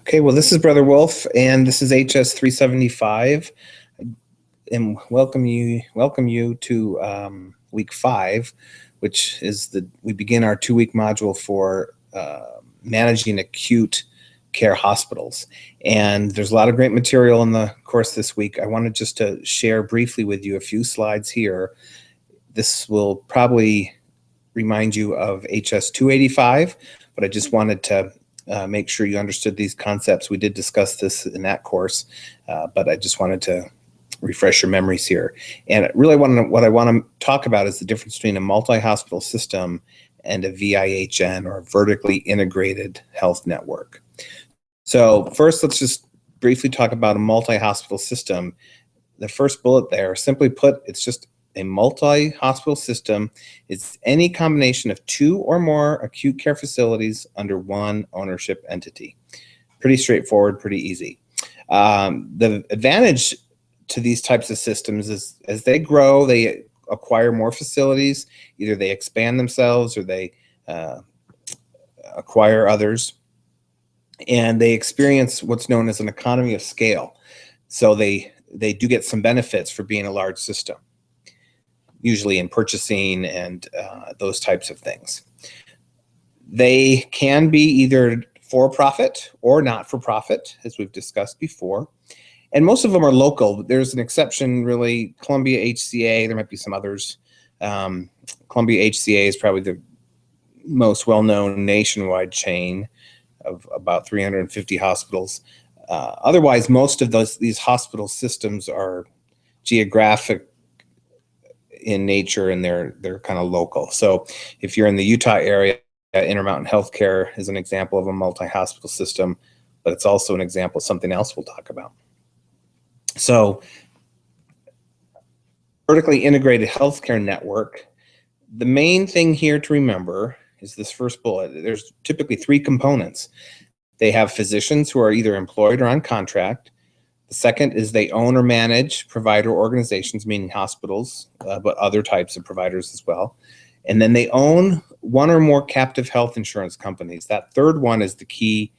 Okay, well, this is Brother Wolf, and this is HS 375, and welcome you to week 5, which is we begin our 2-week module for managing acute care hospitals. And there's a lot of great material in the course this week. I wanted just to share briefly with you a few slides here. This will probably remind you of HS 285, but I just wanted to make sure you understood these concepts. We did discuss this in that course, but I just wanted to refresh your memories here. And really what I want to talk about is the difference between a multi-hospital system and a VIHN, or a vertically integrated health network. So first, let's just briefly talk about a multi-hospital system. The first bullet there, simply put, it's just a multi-hospital system. It's any combination of 2 or more acute care facilities under one ownership entity. Pretty straightforward, pretty easy. The advantage to these types of systems is as they grow, they acquire more facilities. Either they expand themselves or they acquire others. And they experience what's known as an economy of scale. So they do get some benefits for being a large system, usually in purchasing and those types of things. They can be either for-profit or not-for-profit, as we've discussed before. And most of them are local. There's an exception, really, Columbia HCA. There might be some others. Columbia HCA is probably the most well-known nationwide chain of about 350 hospitals. Otherwise, most of these hospital systems are geographic in nature, and they're kind of local. So if you're in the Utah area, Intermountain Healthcare is an example of a multi-hospital system, but it's also an example of something else we'll talk about. So vertically integrated healthcare network, the main thing here to remember is this first bullet. There's typically 3 components. They have physicians who are either employed or on contract. The second is they own or manage provider organizations, meaning hospitals, but other types of providers as well. And then they own 1 or more captive health insurance companies. That third one is the key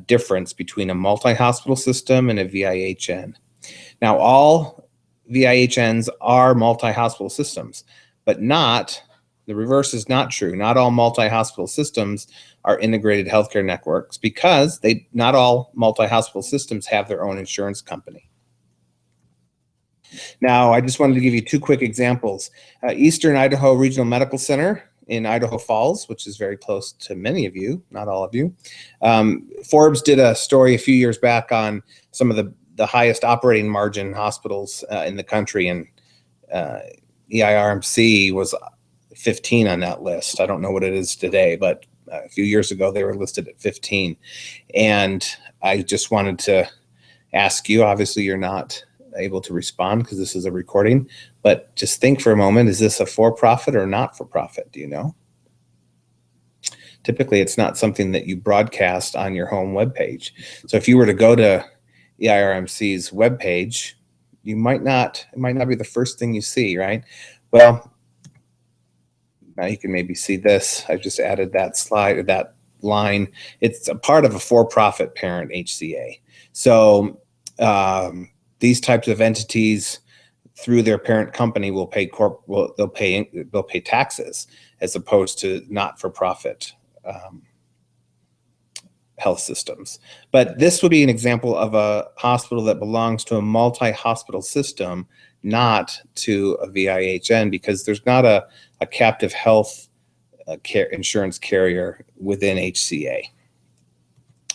difference between a multi-hospital system and a VIHN. Now, all VIHNs are multi-hospital systems, but the reverse is not true. Not all multi-hospital systems are integrated healthcare networks, because not all multi-hospital systems have their own insurance company. Now, I just wanted to give you 2 quick examples. Eastern Idaho Regional Medical Center in Idaho Falls, which is very close to many of you, not all of you. Forbes did a story a few years back on some of the highest operating margin hospitals in the country, and EIRMC was 15 on that list. I don't know what it is today, but a few years ago they were listed at 15. And I just wanted to ask you, obviously you're not able to respond because this is a recording, but just think for a moment, is this a for-profit or not for-profit? Do you know? Typically it's not something that you broadcast on your home webpage. So if you were to go to EIRMC's webpage, it might not be the first thing you see, right? Well, now you can maybe see this. I just added that slide, or that line. It's a part of a for-profit parent HCA. So these types of entities, through their parent company, will pay they'll pay taxes, as opposed to not-for-profit health systems. But this would be an example of a hospital that belongs to a multi-hospital system, not to a VIHN, because there's not a captive health care insurance carrier within HCA.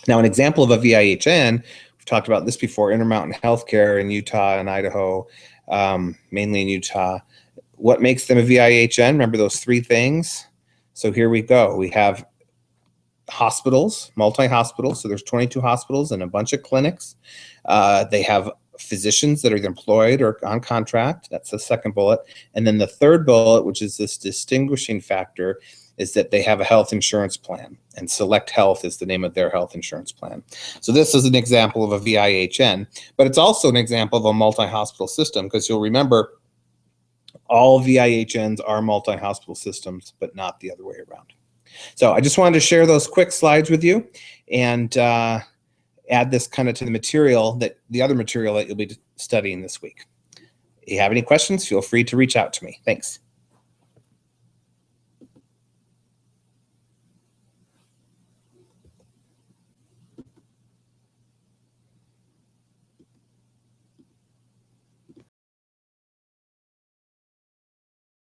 Now, an example of a VIHN, we've talked about this before, Intermountain Healthcare in Utah and Idaho, mainly in Utah. What makes them a VIHN? Remember those 3 things? So here we go. We have hospitals, multi-hospitals. So there's 22 hospitals and a bunch of clinics. They have physicians that are employed or on contract. That's the second bullet. And then the third bullet, which is this distinguishing factor, is that they have a health insurance plan, and Select Health is the name of their health insurance plan. So this is an example of a VIHN, but it's also an example of a multi-hospital system, because you'll remember all VIHNs are multi-hospital systems, but not the other way around. So I just wanted to share those quick slides with you, and add this kind of to the material, the other material that you'll be studying this week. If you have any questions, feel free to reach out to me. Thanks.